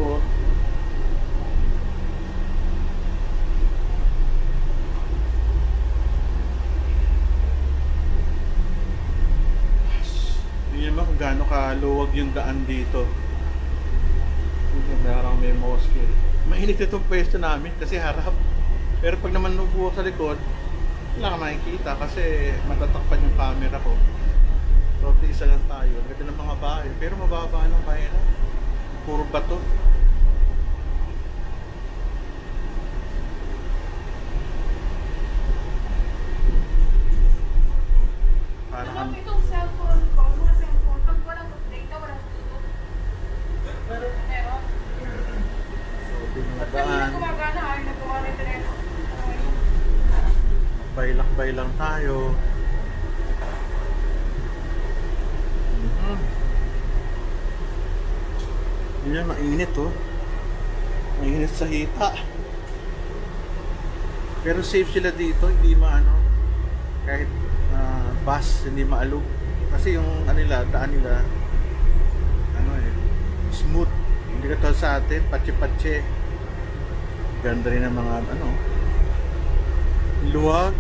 oh. Tingnan mo kung gaano kaluwag yung daan dito. Parang may mosque. Mainit itong pwesto namin kasi harap. Pero pag naman nubuo sa likod, wala ka makikita kasi matatakpan yung camera ko. So, isa lang tayo. Ang ganda ng mga bahay. Pero mababa ng bahay na. Puro bato. Parang itong cellphone ko, mga cellphone, pag walang data, walang tutok. Meron. so, Pag kanina pinadaan. gumagana, ay nagawa na internet. Baylak-bay lang tayo. Yan, mainit oh. Mainit sa hita. Pero safe sila dito, hindi maano. Kahit bus, hindi maalog. Kasi yung nila, daan nila, ano smooth. Hindi ka tulad sa atin, patsi-patsi. Ganda rin ng mga luwag.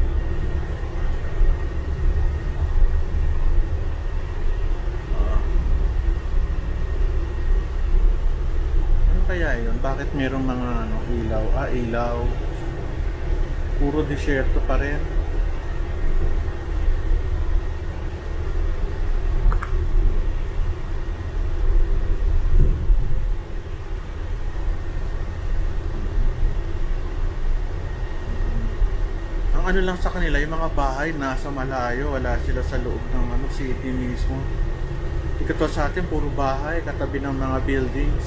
Kaya yun, bakit merong mga ilaw? Ilaw. Puro disyerto pa rin. Ang ano lang sa kanila, yung mga bahay nasa malayo, wala sila sa loob ng city mismo. Ito sa atin, puro bahay, katabi ng mga buildings.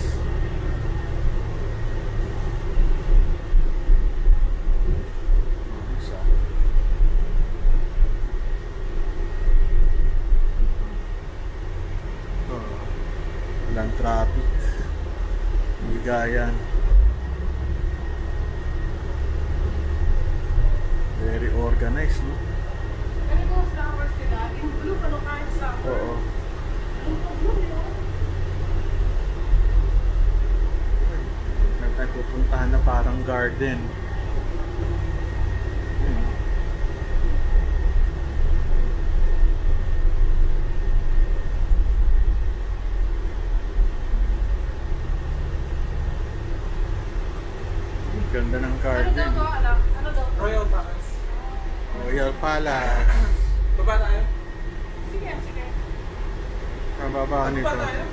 Walang traffic. Bigayan. Very organized, no? Pero kung flowers nila, yung blue, ano kahit sa Oo. yung blue, yun. Meron tayo pupuntahan na parang garden. Ganda ng Ano garden. daw to, anak? Ano daw to? Royal Palace. Royal Palace. Baba tayo? Sige, sige. Kababa nito. Baba tayo?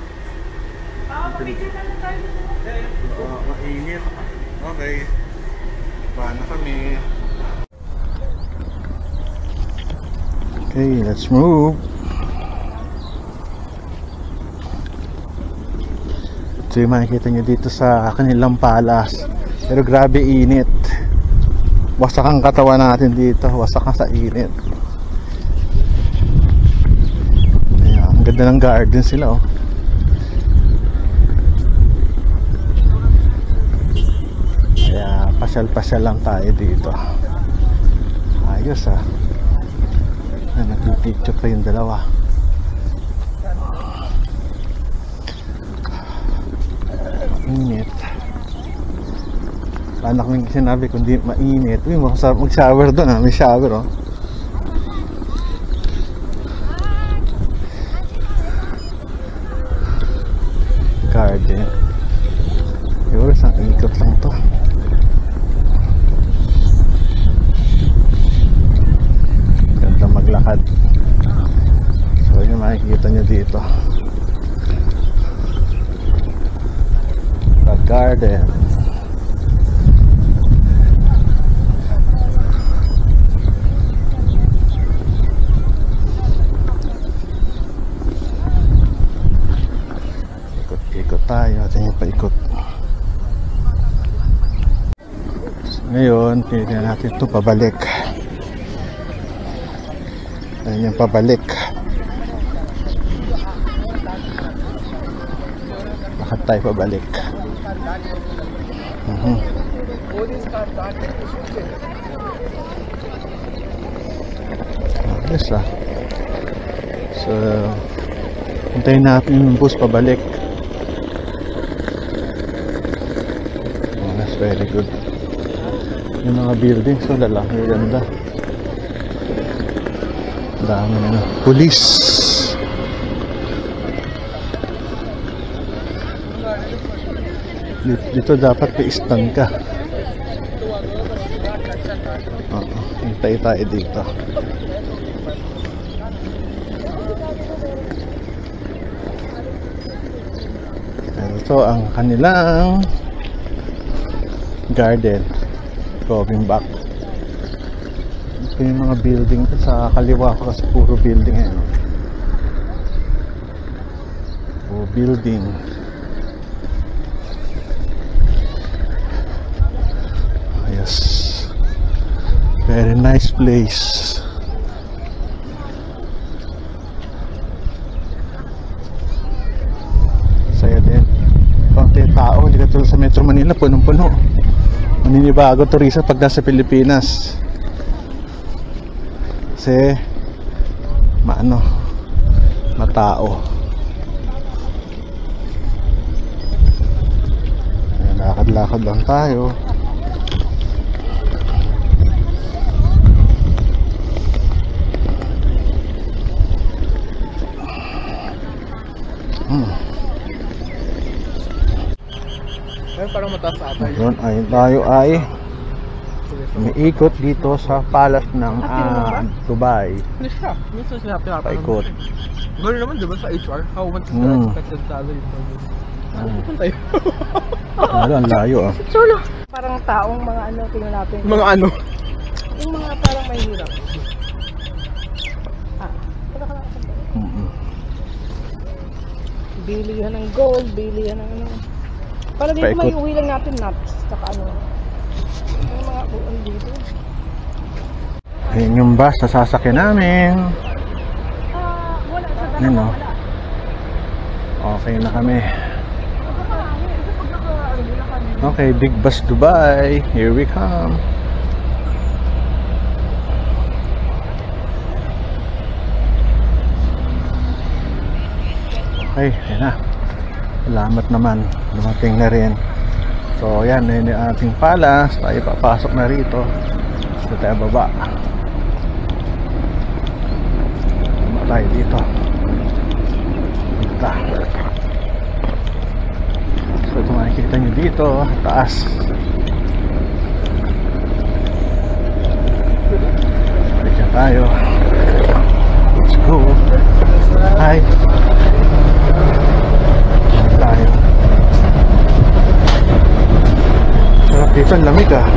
Makapapicture na lang tayo dito. Mainit. Okay. Baba na kami. Okay, let's move. Ito yung makikita nyo dito sa kanilang palace. Pero grabe init. Wasak ang katawan natin dito. Wasak ka sa init. Ayan, ang ganda ng garden sila oh. Kaya pasyal-pasyal lang tayo dito. Ayos ah. Nagpipicture pa yung dalawa. Init. Paano kung sinabi kung di mainit? Uy, mag-shower doon ha. May shower oh. Garden. Yun, isang ikot lang to. Ganda maglakad. So yun makikita nyo dito. The garden. Ikot tayo at yung paikot. So, ngayon pilihan natin ito pabalik. Ayan yung pabalik. Bakit tayo pabalik? Yes ah. So hintayin natin yung bus pabalik. very good. Yung mga buildings, so lalaki, ganda. Dami na. Police. Dito dapat may stand ka. Oo, hintay tayo dito. Ito ang kanilang garden. Going back. Ito yung mga building sa kaliwa ko kasi puro building eh. Puro building. Yes. Very nice place. Saya din. Konti tao, hindi ka tulad sa Metro Manila, punong-puno. Maninibago turista pag nasa Pilipinas. Kasi matao. Ayan, lakad-lakad lang tayo. Ayun, parang mataas ata yun. Doon ay tayo ay umiikot dito sa palace ng Dubai. Ano siya? Minsan siya pinapanon. Paikot. Gano'n naman diba sa HR? How much is the expected salary for you? Ano tayo? Ano, ang layo ah. Solo. Parang taong mga ano, tingnan natin. Mga ano? Yung mga parang may hirap. Bilihan ng gold, bilihan ng ano. Para dito Paikot. may uwi lang natin nuts. Saka ano. Yung mga uwi dito. Ayun yung bus na sasakyan namin. Wala sa Ayun o. Okay na kami. Okay, Big Bus Dubai. Here we come. Okay, ayan na. Salamat naman. Dumating na rin. So, ayan. Ayan yung ating palace. Tayo papasok na rito. Dito tayo baba. Baba tayo dito. Dito. So, ito makikita nyo dito. Taas. Balik na tayo. Let's go. Hi. Tayo. Sarap dito, ang lamig ah.